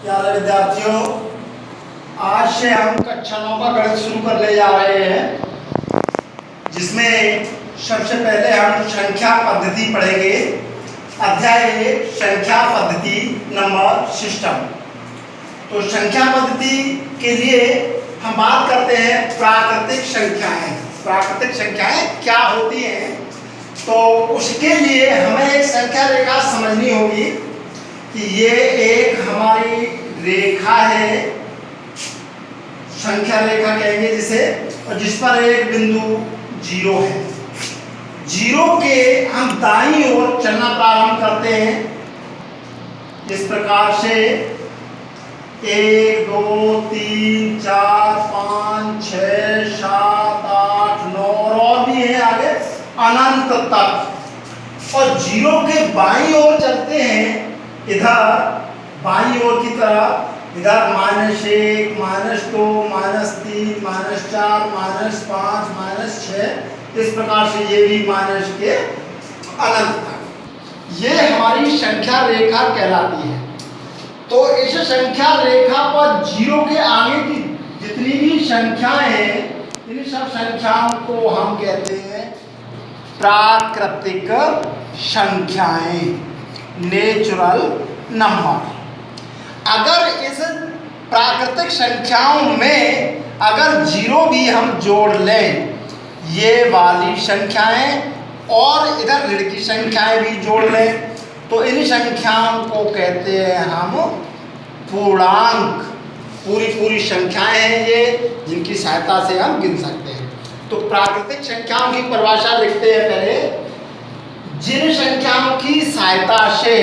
प्यारे विद्यार्थियों, आज से हम कक्षा 9 का गणित शुरू करने जा रहे हैं, जिसमें सबसे पहले हम संख्या पद्धति पढ़ेंगे। अध्याय 1 संख्या पद्धति नंबर सिस्टम। तो संख्या पद्धति के लिए हम बात करते हैं प्राकृतिक संख्याएं। प्राकृतिक संख्याएं क्या होती हैं, तो उसके लिए हमें एक संख्या रेखा समझनी होगी कि ये एक हमारी रेखा है, संख्या रेखा कहेंगे जिसे, और जिस पर एक बिंदु 0 है। 0 के हम दाईं ओर चलना प्रारंभ करते हैं इस प्रकार से 1 2 3 4 5 6 7 8 9 और भी है आगे अनंत तक। और 0 के बाईं ओर चलते हैं, इधर बाईं ओर की तरफ, इधर -1 -2 -3 -4 -5 -6, इस प्रकार से ये भी माइनस के अनंत तक। ये हमारी संख्या रेखा कहलाती है। तो इस संख्या रेखा पर 0 के आगे की जितनी भी संख्याएं हैं, इन सब संख्याओं को हम कहते हैं प्राकृतिक संख्याएं, नेचुरल नंबर। अगर इस प्राकृतिक संख्याओं में अगर 0 भी हम जोड़ लें, ये वाली संख्याएं, और इधर ऋण की संख्याएं भी जोड़ लें, तो इन संख्याओं को कहते हैं हम पूर्णांक। पूरी संख्याएं हैं ये, जिनकी सहायता से हम गिन सकते हैं। तो प्राकृतिक संख्याओं की परिभाषा लिखते हैं पहले। जिन संख्याओं की सहायता से,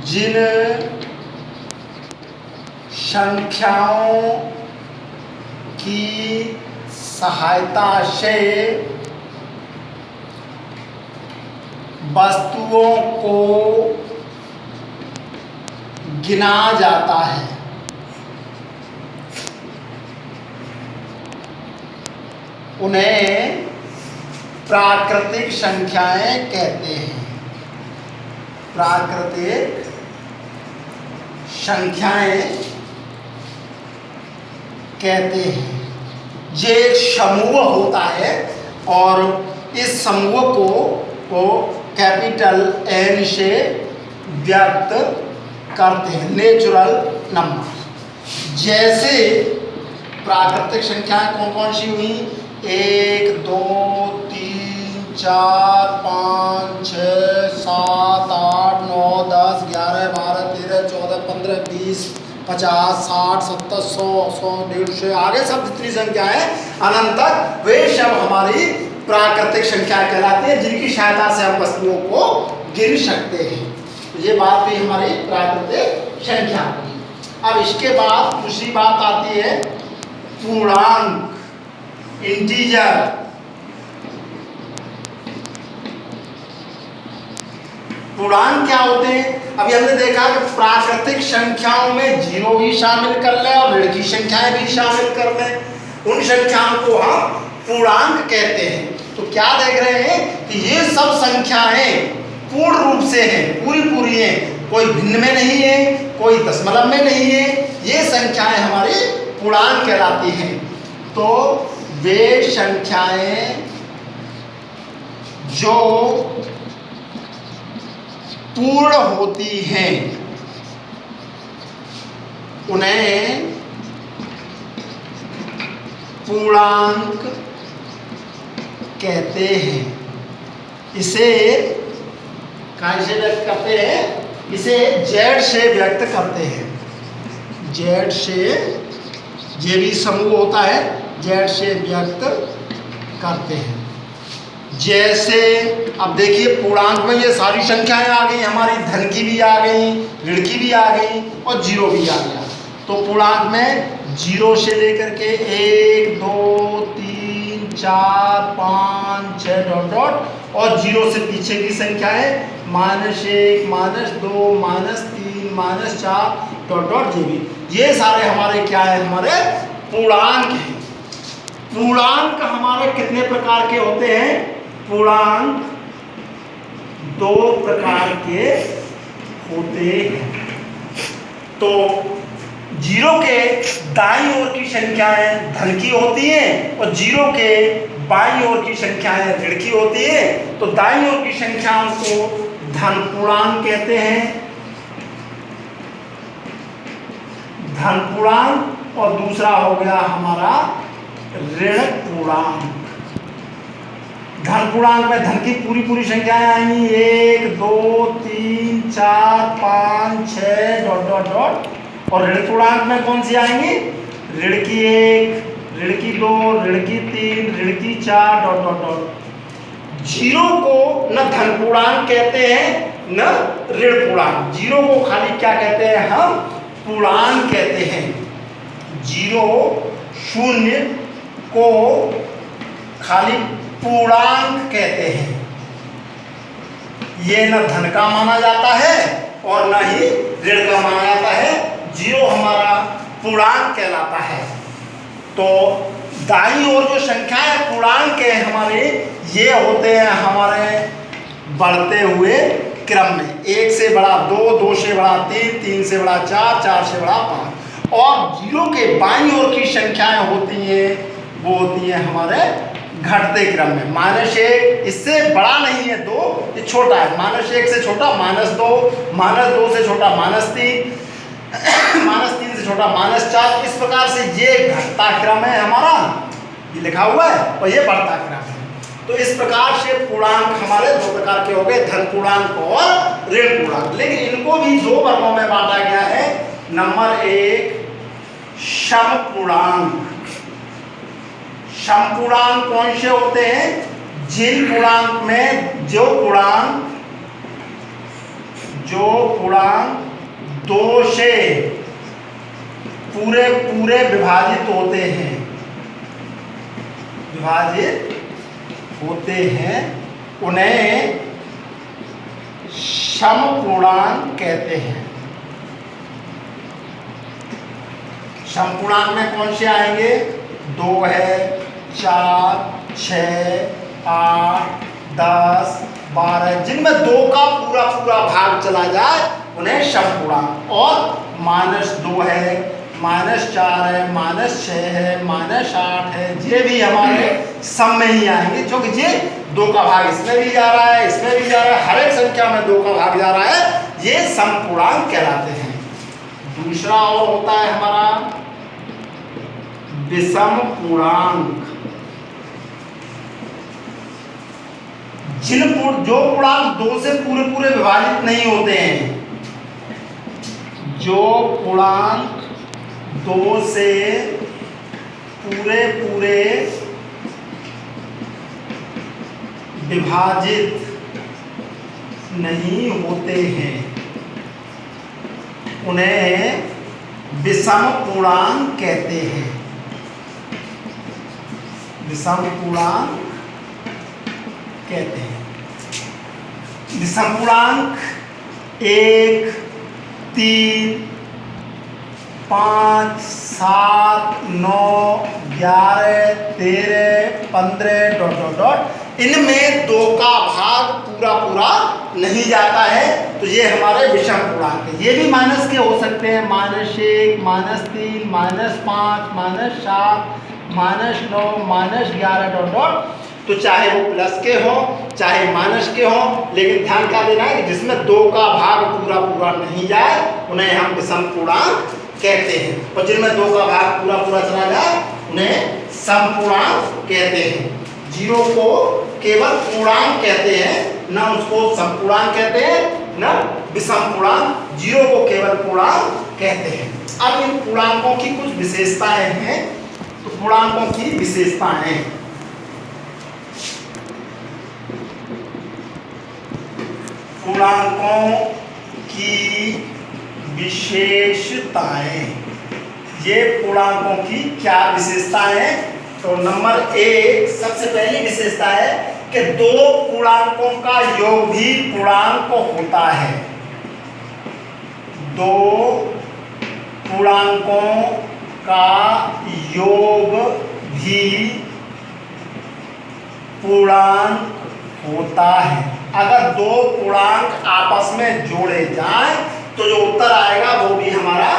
जिन संख्याओं की सहायता से वस्तुओं को गिना जाता है, उन्हें प्राकृतिक संख्याएं कहते हैं। प्राकृतिक संख्याएं कहते हैं। ये एक समूह होता है और इस समूह को कैपिटल N से व्यक्त करते हैं, नेचुरल नंबर। जैसे प्राकृतिक संख्याएं कौन कौन सी हुई? 1 2 3 4 5 6 7 8 9 10 11 12 13 14 15 20 50 60 70 100 100 150 आगे सब जितनी संख्या है अनंत तक, वे सब हमारी प्राकृतिक संख्या कहलाती है, जिनकी सहायता से हम वस्तुओं को गिन सकते हैं। ये बात भी हमारी प्राकृतिक संख्या की। अब इसके बाद दूसरी बात आती है पूर्णांक, इंटीजर। पूर्णांक क्या होते हैं? अभी हमने देखा कि प्राकृतिक संख्याओं में 0 भी शामिल कर लें और ऋण की संख्याएं भी शामिल कर लें, उन संख्याओं को हम पूर्णांक कहते हैं। तो क्या देख रहे हैं कि ये सब संख्याएं पूर्ण रूप से हैं, पूरी हैं, कोई भिन्न में नहीं है, कोई दशमलव में नहीं है। ये संख्याएं हमारी पूर्णांक कहलाती हैं। तो वे संख्याएं जो पूर्ण होती हैं, उन्हें पूर्णांक कहते हैं। इसे कैसे व्यक्त करते हैं? इसे Z से व्यक्त करते हैं। Z से, ये भी समूह होता है, Z से व्यक्त करते हैं। जैसे अब देखिए पूर्णांक में ये सारी संख्याएं आ गई हमारी, धन की भी आ गई, ऋण की भी आ गई और 0 भी आ गया। तो पूर्णांक में 0 से लेकर के 1 2 3 4 5 6 डॉट डॉट, और 0 से पीछे की संख्याएं -1 -2 -3 -4 डॉट डॉट, ये सारे हमारे क्या है? हमारे पूर्णांक हैं। पूर्णांक हमारे कितने प्रकार के होते हैं? पूर्णांक 2 प्रकार के होते हैं। तो जीरो के दाईं ओर की संख्याएं धन की होती हैं और जीरो के बाईं ओर की संख्याएं ऋण की होती है। तो दाईं ओर की संख्याओं को धन पूर्णांक कहते हैं, धन पूर्णांक, और दूसरा हो गया हमारा ऋण पूर्णांक। धन पूर्णांक में धन की पूरी पूरी संख्याएं आएंगी, 1 2 3 4 5 6 डॉट डॉट डॉट। और ऋण पूर्णांक में कौन सी आएंगी, ऋण की 1, ऋण की 2, ऋण की 3, ऋण की 4 डॉट डॉट डॉट। जीरो को न धन पूर्णांक कहते हैं न ऋण पूर्णांक, जीरो को खाली क्या कहते हैं, हम पूर्णांक कहते हैं। जीरो शून्य को खाली पूर्णांक कहते हैं। ये न धन का माना जाता है और न ही ऋण का माना जाता है, जीरो हमारा पूर्णांक कहलाता है। तो दाईं ओर जो संख्याएं पूर्णांक है हमारे, ये होते हैं हमारे बढ़ते हुए क्रम में, 1 से बड़ा 2, 2 से बड़ा 3, 3 से बड़ा 4, 4 से बड़ा 5। और जीरो के बाईं ओर की संख्याएं होती हैं, वो होती हैं हमारे घटते क्रम में। -1 इससे बड़ा नहीं है, 2 ये छोटा है, -1 से छोटा -2, -2 से छोटा -3, -3 से छोटा -4। इस प्रकार से ये घटता क्रम है हमारा, ये लिखा हुआ है, और ये बढ़ता क्रम है। तो इस प्रकार से पूर्णांक हमारे दो प्रकार के हो गए, धन पूर्णांक और ऋण पूर्णांक। लेकिन इनको भी दो वर्गों में बांटा गया है। नंबर 1 सम पूर्णांक। सम पूर्णांक कौन से होते हैं, जिन पूर्णांक में जो पूर्णांक 2 से पूरे पूरे विभाजित होते हैं, उन्हें सम पूर्णांक कहते हैं। सम पूर्णांक में कौन से आएंगे, 2 है, 4, 6, 8, 10, 12, जिनमें 2 का पूरा पूरा भाग चला जाए उन्हें सम पूर्णांक। और -2 है, -4 है, -6 है, -8 है, ये भी हमारे सम में ही आएंगे, क्योंकि ये 2 का भाग इसमें भी जा रहा है, इसमें भी जा रहा है, हर एक संख्या में 2 का भाग जा रहा है, ये सम पूर्णांक कहलाते हैं। दूसरा और होता है हमारा विषम पूर्णांक। जो पूर्णांक 2 से पूरे पूरे विभाजित नहीं होते हैं, जो पूर्णांक 2 से पूरे पूरे विभाजित नहीं होते हैं, उन्हें विषम पूर्णांक कहते हैं। विषम पूर्णांक कहते हैं। विषम पूर्णांक 1, 3, 5, 7, 9, 11, 13, 15 डॉट डॉट डॉट, इनमें 2 का भाग पूरा पूरा नहीं जाता है, तो ये हमारे विषम पूर्णांक है। ये भी माइनस के हो सकते हैं, -1, -3, -5, -7, -9, -11 डॉट डॉट। तो चाहे वो प्लस के हो चाहे माइनस के हो, लेकिन ध्यान क्या देना है कि जिसमें 2 का भाग पूरा पूरा नहीं जाए उन्हें हम विषम पूर्णांक कहते हैं, और जिनमें 2 का भाग पूरा पूरा चला जाए उन्हें सम पूर्णांक कहते हैं। जीरो को केवल पूर्णांक कहते हैं, न उसको सम पूर्णांक कहते हैं न विषम पूर्णांक, जीरो को केवल पूर्णांक कहते हैं। अब इन पूर्णांकों की कुछ विशेषताएं हैं, तो पूर्णांकों की विशेषताएं, पूर्णांकों की विशेषताएं, ये पूर्णांकों की क्या विशेषताएं हैं। तो नंबर 1 सबसे पहली विशेषता है कि 2 पूर्णांकों का योग भी पूर्णांक होता है। 2 पूर्णांकों का योग भी पूर्णांक होता है। अगर 2 पूर्णांक आपस में जोड़े जाएं तो जो उत्तर आएगा वो भी हमारा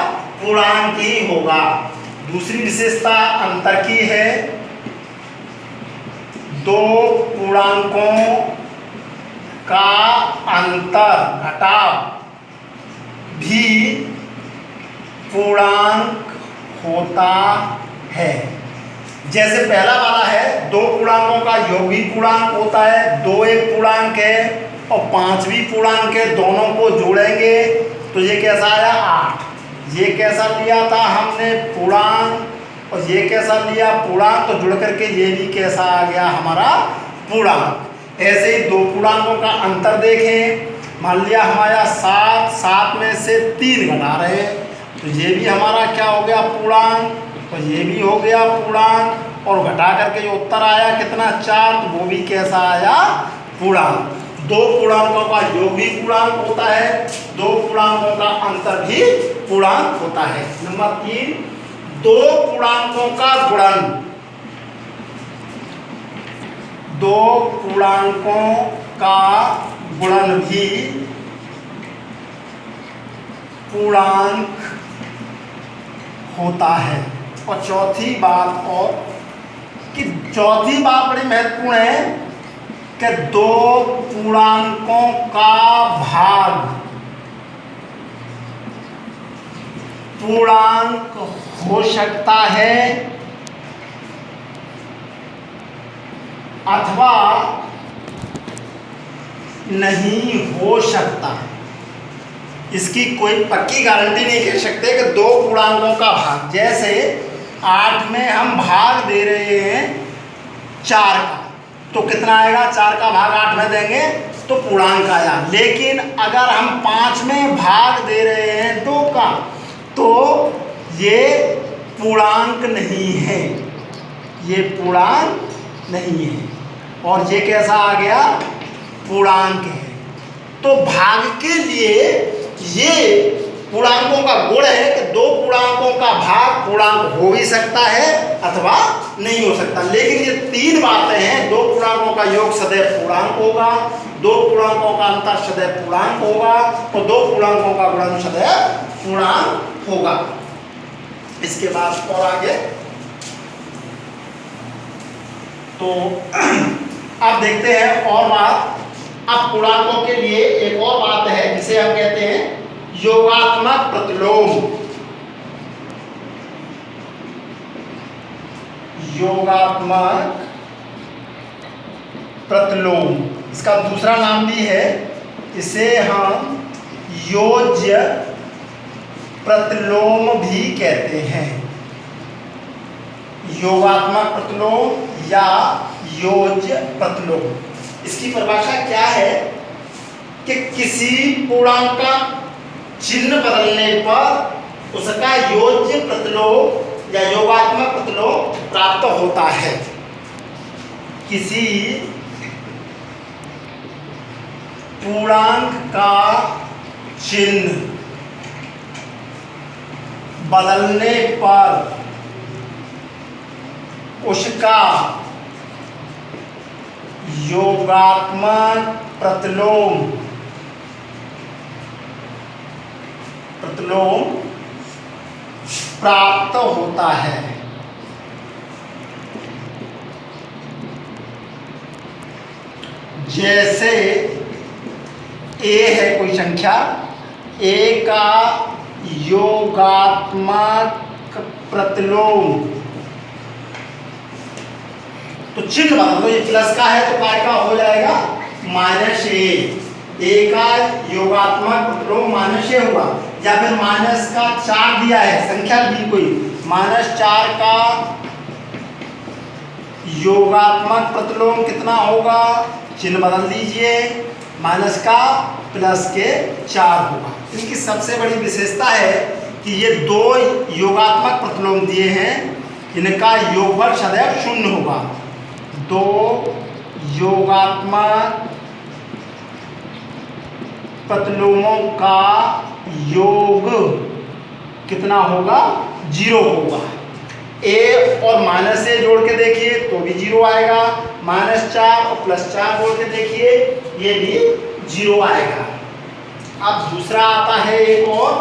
पूर्णांक ही होगा। दूसरी विशेषता अंतर की है, दो पूर्णांकों का अंतर घटाव भी पूर्णांक होता है। जैसे पहला वाला है, दो पूर्णांकों का योग भी पूर्णांक होता है, दो एक पूर्णांक है और 5 भी पूर्णांक है, दोनों को जोड़ेंगे तो ये कैसा आया 8। ये कैसा लिया था हमने पूर्णांक और ये कैसा लिया पूर्णांक, तो जुड़ करके ये भी कैसा आ गया हमारा पूर्णांक। ऐसे ही दो पूर्णांकों का अंतर देखें, मान लिया हमारा 7, 7 में से 3 घटा रहे हैं तो ये भी हमारा क्या हो गया पूर्णांक और ये भी हो गया पूर्णांक, और घटा करके जो उत्तर आया कितना 4, तो वो भी कैसा आया पूर्णांक। दो पूर्णांकों का योग भी पूर्णांक होता है, दो पूर्णांकों का अंतर भी पूर्णांक होता है। नंबर 3, दो पूर्णांकों का गुणन, दो पूर्णांकों का गुणन भी पूर्णांक होता है। और चौथी बात और कि चौथी बात बड़ी महत्वपूर्ण है कि दो पूर्णांकों का भाग पूर्णांक हो सकता है अथवा नहीं हो सकता। इसकी कोई पक्की गारंटी नहीं कह सकते कि दो पूर्णांकों का भाग, जैसे 8 में हम भाग दे रहे हैं 4 का, तो कितना आएगा 4 का भाग 8 में देंगे तो पूर्णांक आया। लेकिन अगर हम 5 में भाग दे रहे हैं 2 का, तो ये पूर्णांक नहीं है, ये पूर्णांक नहीं है और ये कैसा आ गया पूर्णांक है। तो भाग के लिए ये पूर्णांकों का गुण है कि दो पूर्णांकों का भाग पूर्णांक हो भी सकता है अथवा नहीं हो सकता। लेकिन ये 3 बातें हैं, दो पूर्णांकों का योग सदैव पूर्णांक होगा, दो पूर्णांकों का अंतर सदैव पूर्णांक होगा और दो पूर्णांकों का गुणन सदैव पूर्णांक होगा। इसके बाद और आगे तो अब देखते हैं और बात। अब पूर्णांकों के लिए एक और बात है जिसे हम कहते हैं योगात्मक प्रतिलोम। योगात्मक प्रतिलोम, इसका दूसरा नाम भी है, इसे हम योज्य प्रतिलोम भी कहते हैं। योगात्मक प्रतिलोम या योज्य प्रतिलोम, इसकी परिभाषा क्या है कि किसी पूर्णांक का चिन्ह बदलने पर उसका योज्य प्रतिलोम या योगात्मक प्रतिलोम प्राप्त होता है। किसी पूर्णांक का चिन्ह बदलने पर उसका योगात्मक प्रतिलोम प्राप्त होता है। जैसे a है कोई संख्या, a का योगात्मक प्रतिलोम, तो चिन्ह बदल दो, ये प्लस का है तो काय का हो जाएगा -a। a का योगात्मक प्रतिलोम -a हुआ, या फिर माइनस का 4 दिया है संख्या दी कोई, -4 का योगात्मक प्रतिलोम कितना होगा, चिन्ह बदल दीजिए, माइनस का प्लस के 4 होगा। इनकी सबसे बड़ी विशेषता है कि ये दो योगात्मक प्रतिलोम दिए हैं, इनका योगफल सदैव 0 होगा। दो योगात्मक प्रतिलोमों का योग कितना होगा 0 होगा। a और -a जोड़ के देखिए तो भी 0 आएगा, -4 और +4 जोड़ के देखिए ये भी 0 आएगा। अब दूसरा आता है एक और,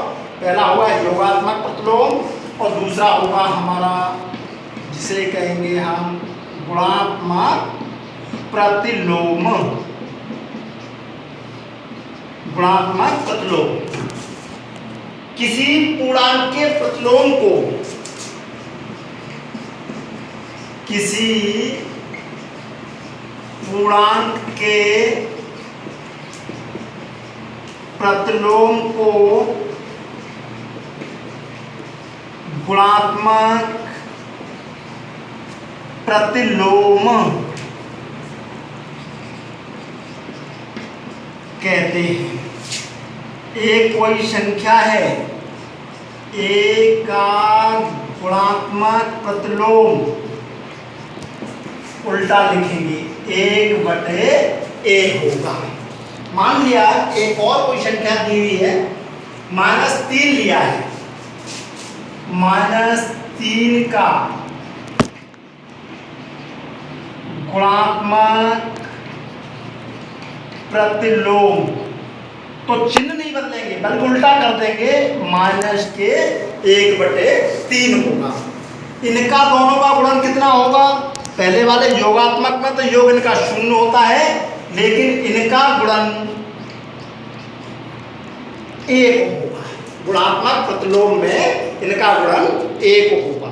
पहला हुआ योगात्मक प्रतिलोम, और दूसरा होगा हमारा, जिसे कहेंगे हम गुणात्मक प्रतिलोम। गुणात्मक प्रतिलोम, किसी पूर्णांक के प्रतिलोम को, किसी पूर्णांक के प्रतिलोम को गुणात्मक प्रतिलोम कहते हैं। एक कोई संख्या है, एक का गुणात्मक प्रतिलोम उल्टा लिखेंगे, 1/1 होगा। मान लिया एक और कोई संख्या दी हुई है, -3 लिया है, -3 का गुणात्मक प्रतिलोम, तो चिन्ह नहीं बदलेंगे बल्कि उल्टा कर देंगे, -1/3 होगा। इनका दोनों का गुणन कितना होगा? पहले वाले योगात्मक में तो योग इनका 0 होता है, लेकिन इनका गुणन 1 होगा। गुणात्मक प्रतिलोम में इनका गुणन 1 होगा।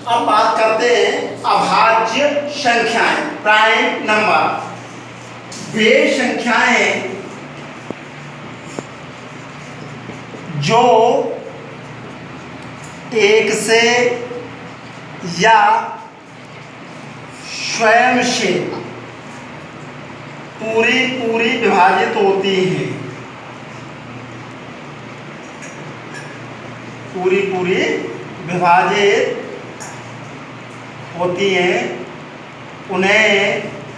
अब बात करते हैं अभाज्य संख्याएं, प्राइम नंबर। वे संख्याएं जो 1 से या स्वयं से पूरी विभाजित होती हैं, पूरी विभाजित होती हैं, उन्हें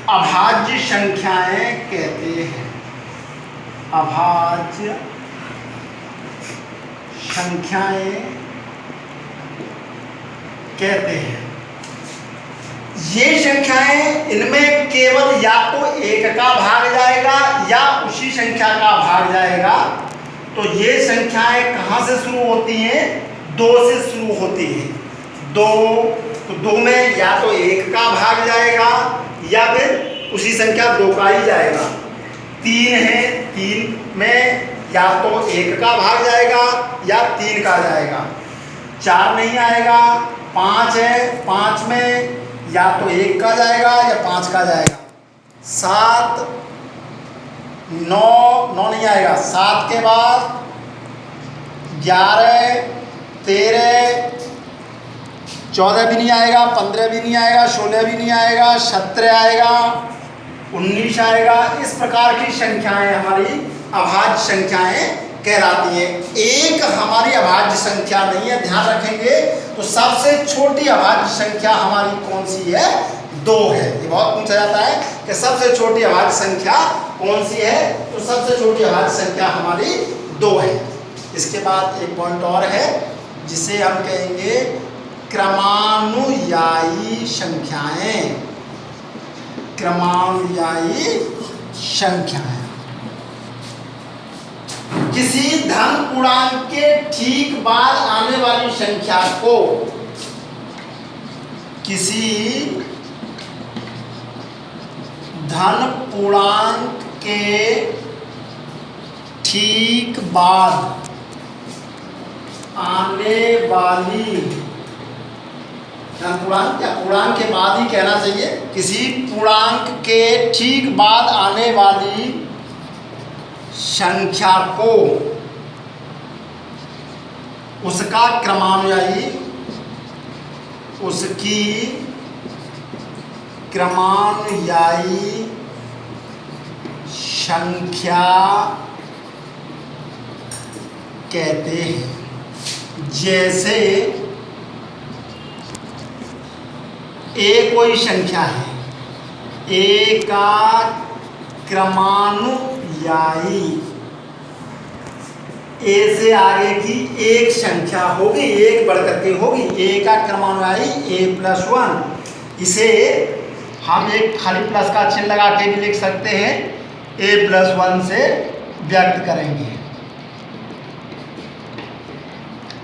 अभाज्य संख्याएं कहते हैं। अभाज्य संख्याएं कहते हैं। ये संख्याएं, इनमें केवल या तो 1 का भाग जाएगा या उसी संख्या का भाग जाएगा। तो ये संख्याएं कहाँ से शुरू होती हैं? 2 से शुरू होती हैं। 2 में या तो 1 का भाग जाएगा या फिर उसी संख्या 2 का ही जाएगा। 3 है, 3 में या तो 1 का भाग जाएगा या 3 का जाएगा। 4 नहीं आएगा। 5 है, 5 में या तो 1 का जाएगा या 5 का जाएगा। 7, 9 नहीं आएगा। 7 के बाद 11, 13, 14 भी नहीं आएगा, 15 भी नहीं आएगा, 16 भी नहीं आएगा, 17 आएगा, 19 आएगा। इस प्रकार की संख्याएं हमारी अभाज्य संख्याएं कहलाती हैं। एक हमारी अभाज्य संख्या नहीं है, ध्यान रखेंगे। तो सबसे छोटी अभाज्य संख्या हमारी कौन सी है? 2 है। ये बहुत पूछा जाता है कि सबसे छोटी अभाज्य संख्या कौन सी है? तो सबसे छोटी अभाज्य संख्या हमारी 2 है। इसके बाद एक पॉइंट और है जिसे हम कहेंगे क्रमानुयायी संख्याएं। क्रमानुयायी संख्याएं किसी धन पूर्णांक के ठीक बाद आने वाली संख्या को, किसी धन पूर्णांक के ठीक बाद आने वाली, धन पूर्णांक या पूर्णांक के बाद ही कहना चाहिए, किसी पूर्णांक के ठीक बाद आने वाली संख्या को उसका क्रमानुयायी, उसकी क्रमानुयायी संख्या कहते हैं। जैसे ए कोई संख्या है, ए का क्रमानुयायी, ए से आगे की एक संख्या होगी, एक बढ़ करके होगी, ए का क्रमानुयायी a+1। इसे हम एक खाली प्लस का चिन्ह लगा के भी लिख सकते हैं, a+1 से व्यक्त करेंगे।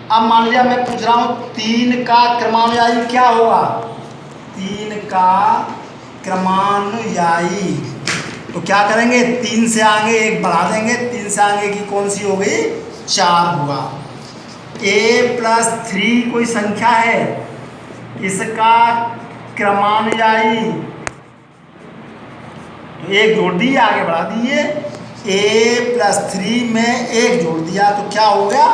अब मान लिया मैं पूछ रहा हूँ 3 का क्रमानुयायी क्या होगा, 3 का क्रमानुयायी, तो क्या करेंगे 3 से आगे 1 बढ़ा देंगे, 3 से आगे की कौन सी हो गई 4 हुआ। a+3 कोई संख्या है, इसका क्रमानुयायी, तो 1 जोड़ दिए आगे बढ़ा दिए, a+3 में 1 जोड़ दिया तो क्या हो गया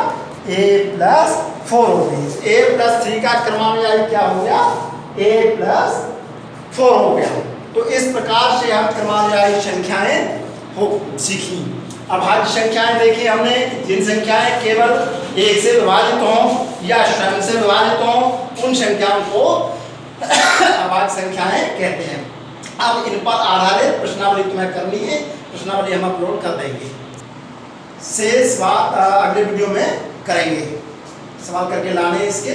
a+4 हो गई। a+3 का क्रमानुयायी क्या हो गया a+4 हो गया। तो इस प्रकार से हम क्रमानुयायी संख्याएं हो सीखी। अब भाज्य संख्याएं देखिए हमने, जिन संख्याएं केवल 1 से विभाजित हों या स्वयं से विभाजित हों उन संख्याओं को अभाज्य संख्याएं कहते हैं। अब इन पर आधारित प्रश्नावली तुम्हें करनी है, प्रश्नावली हम अपलोड कर देंगे। शेष बात अगले वीडियो में करेंगे, सवाल करके लाने इसके।